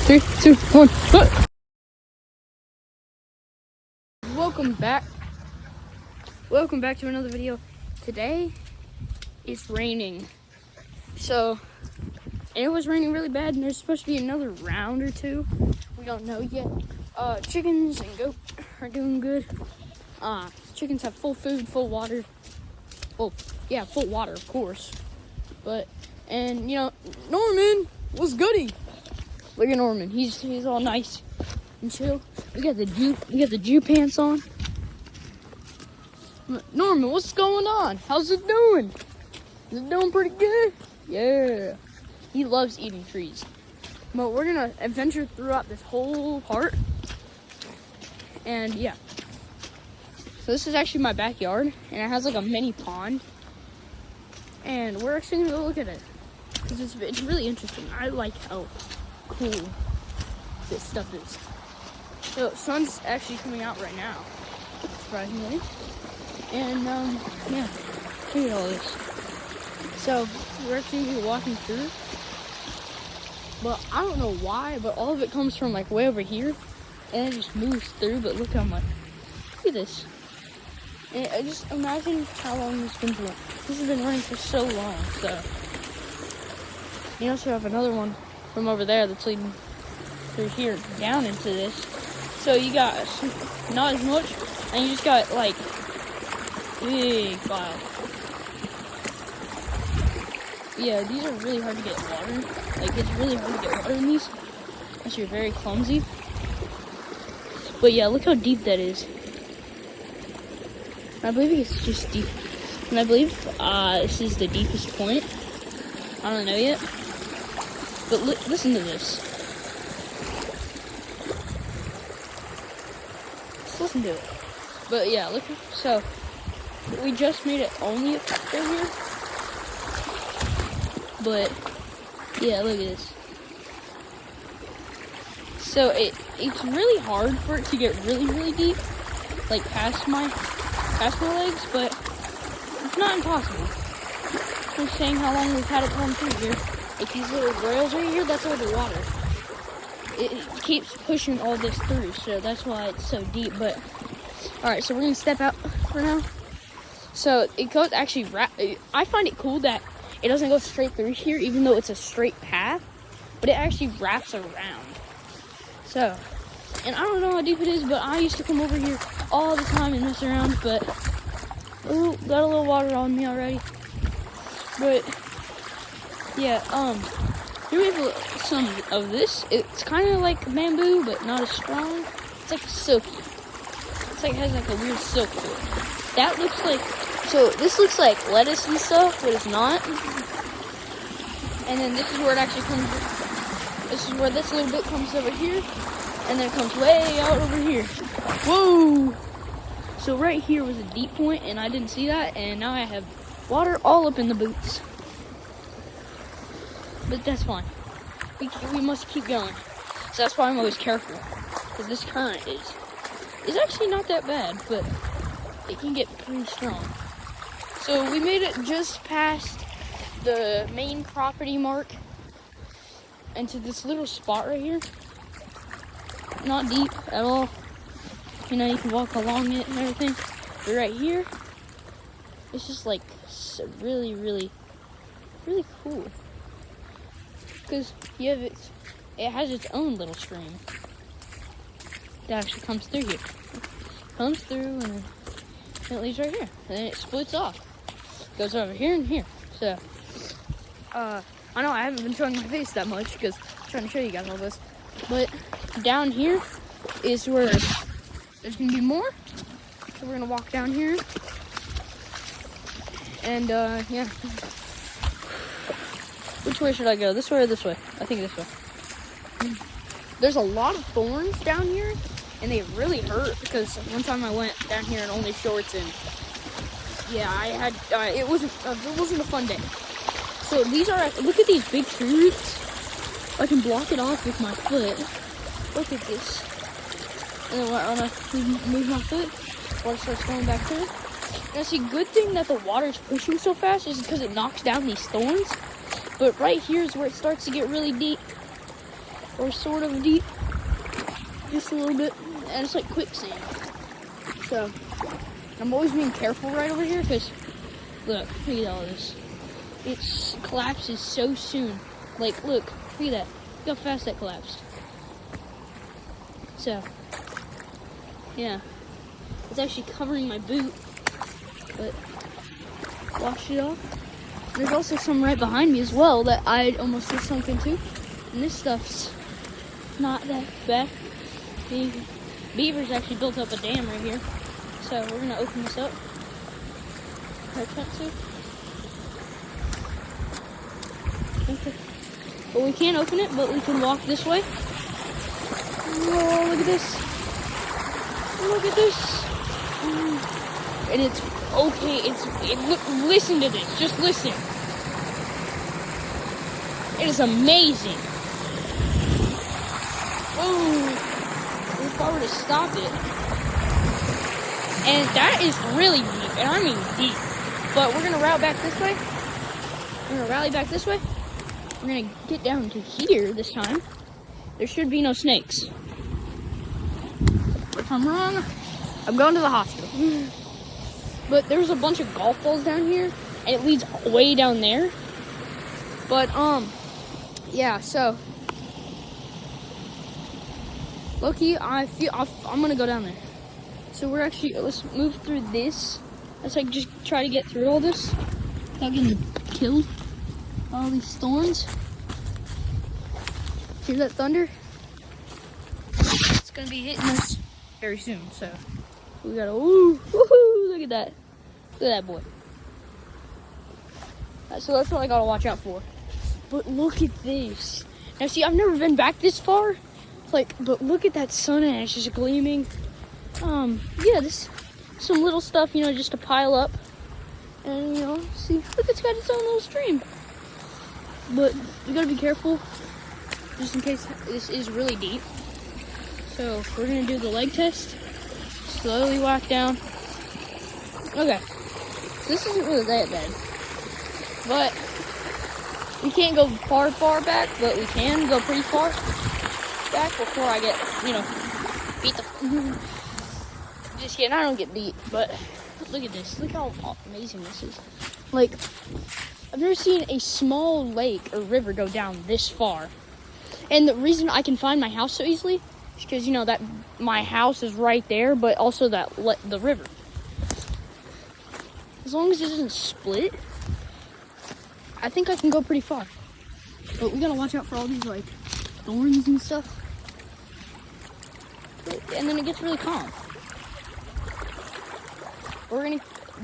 3, 2, 1, go! Welcome back. Welcome back to another video. Today it's raining. And it was raining really bad, and there's supposed to be another round or two. We don't know yet. Chickens and goat are doing good. Chickens have full food, full water. Well, yeah, full water, of course. And you know, Norman was goody. Look at Norman. He's all nice and chill. We got the Jew pants on. Norman, what's going on? How's it doing? Is it doing pretty good? Yeah. He loves eating trees. But we're gonna adventure throughout this whole part. And yeah. So this is actually my backyard, and it has like a mini pond. And we're actually gonna go look at it, because it's really interesting. I like how cool this stuff is. So sun's actually coming out right now, surprisingly. And yeah, look at all this. So we're actually gonna be walking through, but I don't know why, but all of it comes from like way over here, and it just moves through. But look how much. Look at this. And I just imagine how long this has been running. This has been running for so long. So you also have another one from over there that's leading through here down into this. So you got not as much, and you just got like big files. Yeah, these are really hard to get water. Like, it's really hard to get water in these unless you're very clumsy. But yeah, look how deep that is. I believe it's just deep. And I believe this is the deepest point. I don't know yet. But listen to this. Just listen to it. But yeah, look. So we just made it only up here. But yeah, look at this. So it's really hard for it to get really, really deep, like past my legs, but it's not impossible. I'm saying how long we've had it run through here. Like these little rails right here, that's all the water. It keeps pushing all this through, so that's why it's so deep. But all right, so we're gonna step out for now. So it goes actually. I find it cool that it doesn't go straight through here, even though it's a straight path, but it actually wraps around. So, and I don't know how deep it is, but I used to come over here all the time and mess around. But ooh, got a little water on me already. But yeah, here we have some of this. It's kind of like bamboo, but not as strong. It's like silky. It's like, it has like a weird silk to it. That looks like, so this looks like lettuce and stuff, but it's not. And then this is where it actually comes, this is where this little bit comes over here, and then it comes way out over here. Whoa! So right here was a deep point, and I didn't see that, and now I have water all up in the boots. But that's fine. We must keep going. So that's why I'm always careful, because this current is actually not that bad, but it can get pretty strong. So we made it just past the main property mark into this little spot right here. Not deep at all. You know, you can walk along it and everything. But right here, it's just like really, really, really cool. Because you have it has its own little stream that actually comes through here. Comes through and it leaves right here. And then it splits off. Goes over here and here. So, I know I haven't been showing my face that much because I'm trying to show you guys all this. But down here is where there's going to be more. So we're going to walk down here. And, yeah. Which way should I go? This way or this way? I think this way. There's a lot of thorns down here, and they really hurt because one time I went down here in only shorts, and yeah, I had it wasn't a fun day. So these are, look at these big tree roots. I can block it off with my foot. Look at this. And then when I move my foot, water starts going back through. Now see, good thing that the water's pushing so fast is because it knocks down these thorns. But right here is where it starts to get really deep. or sort of deep, just a little bit, and it's like quicksand. So I'm always being careful right over here because look at all this. It collapses so soon. Like look at that. Look how fast that collapsed. So yeah, it's actually covering my boot, but washed it off. There's also some right behind me as well that I almost just sunk into. And this stuff's not that bad. The beavers actually built up a dam right here. So we're gonna open this up. Okay. Well, we can't open it, but we can walk this way. Whoa, look at this. Look at this. And it's okay, listen to this, just listen. It is amazing. Whoa, if I were to stop it. And that is really deep, and I mean deep. But we're gonna route back this way. We're gonna rally back this way. We're gonna get down to here this time. There should be no snakes. If I'm wrong, I'm going to the hospital. But there's a bunch of golf balls down here, and it leads way down there. But, yeah, so. Low-key, I'm gonna go down there. So we're actually, let's move through this. Let's like just try to get through all this without getting killed by all these thorns. Hear that thunder? It's gonna be hitting us very soon, so we gotta, woohoo, look at that. Look at that boy. So that's what I gotta watch out for. But look at this. Now see, I've never been back this far. Like, but look at that sun ash just gleaming. Yeah, this some little stuff, you know, just to pile up. And you know, see, look, it's got its own little stream. But you gotta be careful, just in case this is really deep. So we're gonna do the leg test. Slowly walk down. Okay, this isn't really that bad, but we can't go far back, but we can go pretty far back before I get, you know, beat the. Just kidding, I don't get beat, but look at this. Look how amazing this is. Like, I've never seen a small lake or river go down this far. And the reason I can find my house so easily is because, you know, that my house is right there, but also that the river. As long as it doesn't split, I think I can go pretty far. But we gotta watch out for all these, like, thorns and stuff. And then it gets really calm.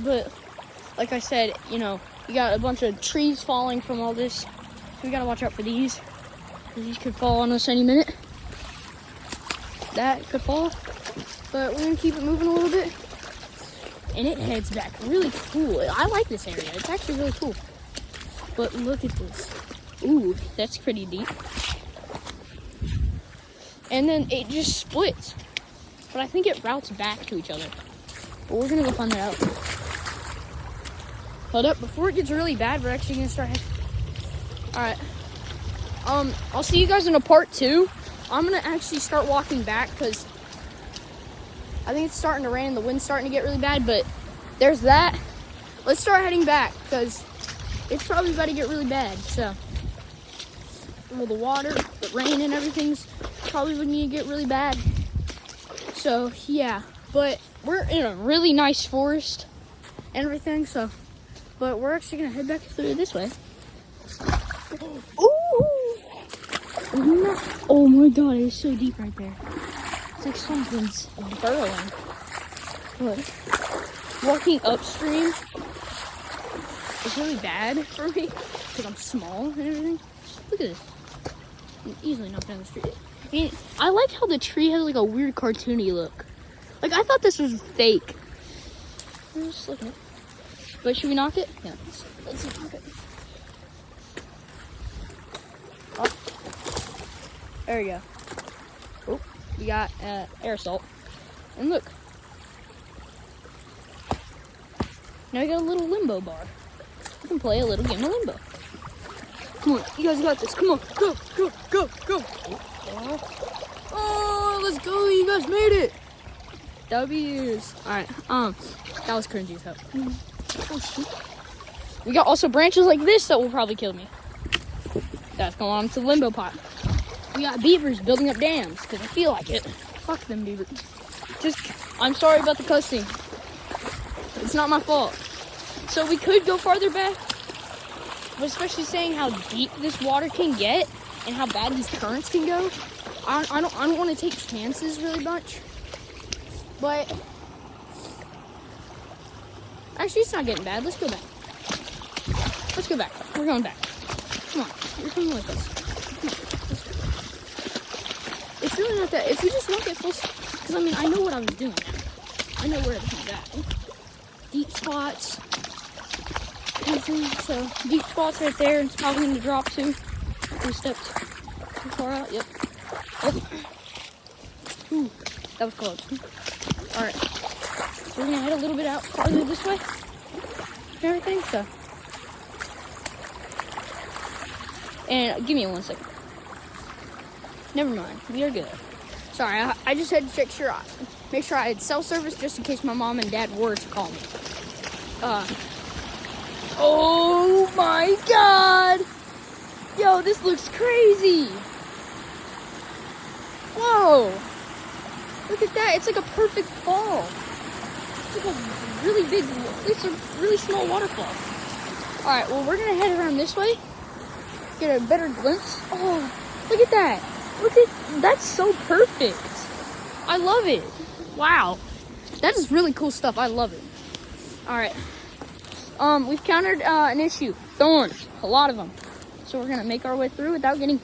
But like I said, you know, you got a bunch of trees falling from all this. So we gotta watch out for these. These could fall on us any minute. That could fall. But we're gonna keep it moving a little bit. And it heads back really cool. I like this area. It's actually really cool. But look at this. Ooh, that's pretty deep. And then it just splits. But I think it routes back to each other. But we're gonna go find that out. Hold up, before it gets really bad, we're actually gonna start heading. Alright. I'll see you guys in a part 2. I'm gonna actually start walking back because I think it's starting to rain and the wind's starting to get really bad, but there's that. Let's start heading back because it's probably about to get really bad. So all the water, the rain and everything's probably going to get really bad. So yeah, but we're in a really nice forest and everything, so but we're actually gonna head back through this way. Ooh! Oh my god, it is so deep right there. It's like something's burrowing. Look, walking upstream is really bad for me because I'm small and everything. Look at this. I'm easily knocked down the street. And I like how the tree has like a weird cartoony look. Like I thought this was fake. I'm just looking at it. But should we knock it? Yeah, let's knock it. Oh. There we go. Oh, we got air assault. And look. Now we got a little limbo bar. We can play a little game of limbo. Come on, you guys got this. Come on, go, go, go, go. Oh, let's go. You guys made it. W's. All right. That was cringy as hell. Oh, shoot. We got also branches like this that will probably kill me. That's going on to the limbo pot. We got beavers building up dams because I feel like it. Fuck them beavers. I'm sorry about the cussing. It's not my fault. So we could go farther back, but especially saying how deep this water can get and how bad these currents can go, I don't want to take chances really much. But actually, it's not getting bad. Let's go back. Let's go back. We're going back. Come on, you're coming with us. Come on, let's go. It's really not that. If we just walk at full, because I mean, I know what I was doing now. I know where everything's at. Deep spots. So deep spots right there. It's probably going to drop too. We stepped too far out. Yep. Oh. Ooh, that was close. All right. So we're going to head a little bit out farther this way. And everything. So. And give me 1 second. Never mind. We are good. Sorry, I just had to make sure I had cell service just in case my mom and dad were to call me. Oh my God! Yo, this looks crazy! Whoa! Look at that, it's like a perfect fall. It's like a really big, it's a really small waterfall. Alright, well we're gonna head around this way. Get a better glimpse. Oh, look at that. That's so perfect. I love it. Wow. That is really cool stuff. I love it. Alright. We've countered an issue. Thorns. A lot of them. So we're gonna make our way through without getting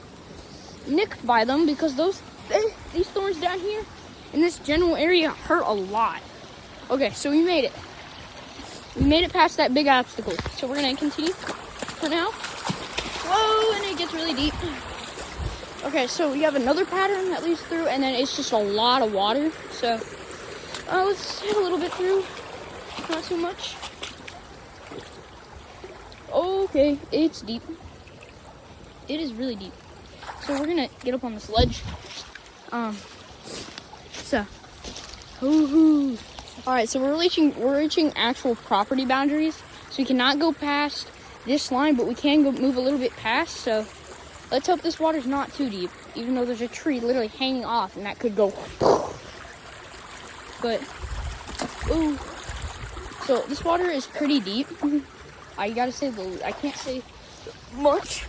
nicked by them because these thorns down here in this general area hurt a lot. Okay, so we made it. We made it past that big obstacle. So we're gonna continue for now. Whoa, and it gets really deep. Okay, so we have another pattern that leads through, and then it's just a lot of water. So let's head a little bit through. Not too much. Okay, it's deep. It is really deep. So we're gonna get up on this ledge. All right, so we're reaching actual property boundaries. So we cannot go past this line, but we can go move a little bit past. So let's hope this water's not too deep, even though there's a tree literally hanging off, and that could go. But ooh, so this water is pretty deep. I gotta say I can't say much,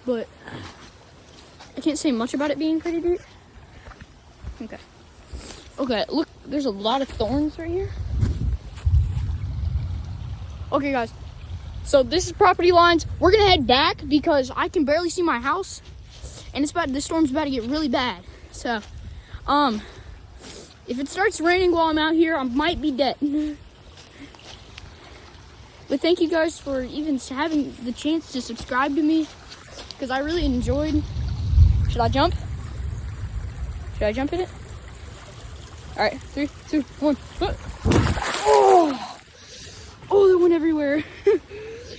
but I can't say much about it being pretty deep. Okay, look, there's a lot of thorns right here. Okay, guys, so this is property lines. We're gonna head back because I can barely see my house, and this storm's about to get really bad. So, if it starts raining while I'm out here, I might be dead. But thank you guys for even having the chance to subscribe to me, because I really enjoyed. Should I jump? Should I jump in it? All right, 3, 2, 1. Oh, that went everywhere.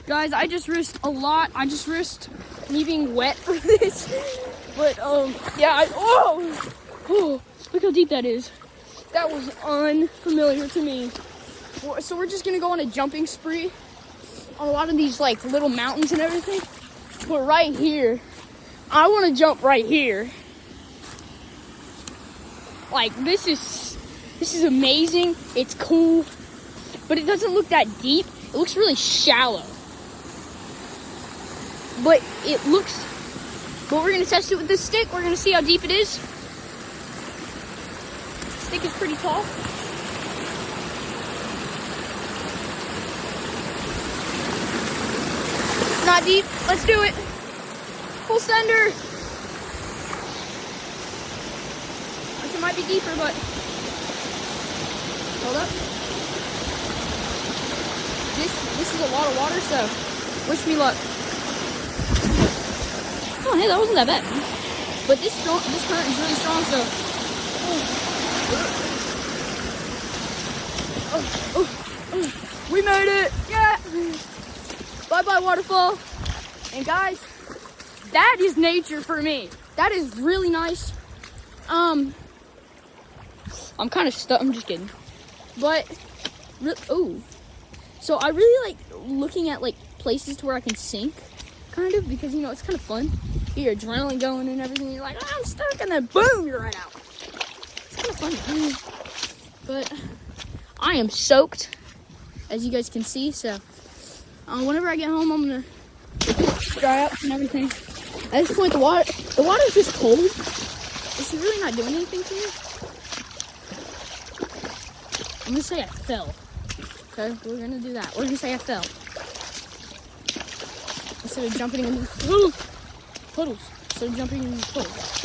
Guys, I just risked a lot. I just risked me being wet for this. But, yeah, oh, look how deep that is. That was unfamiliar to me. So we're just gonna go on a jumping spree on a lot of these, like, little mountains and everything. But right here, I want to jump right here. Like, this is amazing. It's cool, but it doesn't look that deep. It looks really shallow. But we're gonna test it with this stick. We're gonna see how deep it is. The stick is pretty tall. It's not deep. Let's do it. Full sender. It might be deeper, but hold up. This is a lot of water, so wish me luck. Oh, hey, that wasn't that bad. But this current is really strong, so. We made it! Yeah! Bye-bye, waterfall. And guys, that is nature for me. that is really nice. I'm kind of stuck. I'm just kidding. But, oh. So I really like looking at like places to where I can sink, kind of, because you know it's kind of fun. You get your adrenaline going and everything. You're like, oh, I'm stuck, and then boom, you're right out. It's kind of fun. But I am soaked, as you guys can see. So whenever I get home, I'm gonna dry up and everything. At this point, the water's just cold. It's really not doing anything to me. I'm gonna say I fell. Okay, we're gonna do that. We're gonna say I fell. Instead of jumping in puddles. Instead of jumping in puddles.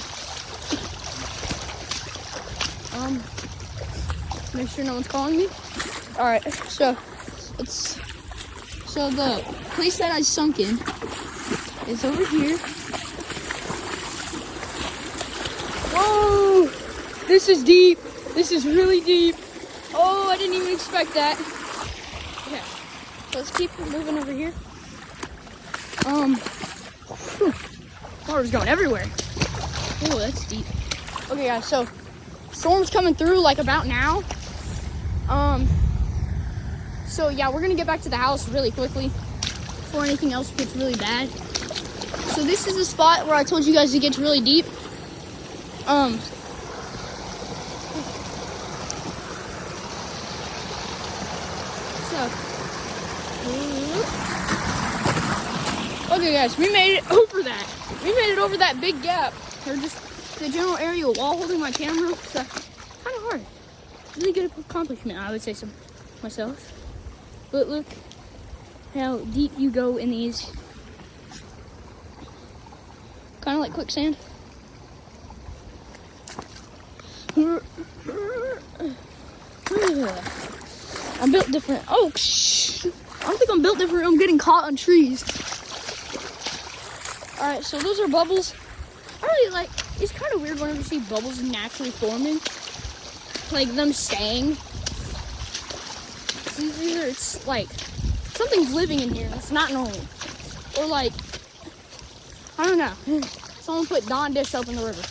Make sure no one's calling me. Alright, so the place that I sunk in is over here. Whoa! This is deep. This is really deep. Oh, I didn't even expect that. Okay, so let's keep moving over here. Water's going everywhere. Oh, that's deep. Okay, guys, so storm's coming through like about now. So yeah, we're gonna get back to the house really quickly before anything else gets really bad. So this is the spot where I told you guys it gets really deep. Okay guys, we made it over that. We made it over that big gap. Or just the general area while holding my camera. So kind of hard. Really good accomplishment, I would say so myself. But look how deep you go in these. Kind of like quicksand. I'm built different. Oh, shh. I don't think I'm built different. I'm getting caught on trees. All right, so those are bubbles. I really like, it's kind of weird whenever you see bubbles naturally forming. Like them staying. Either it's like, something's living in here. It's not normal. Or like, I don't know. Someone put Dawn dish up in the river.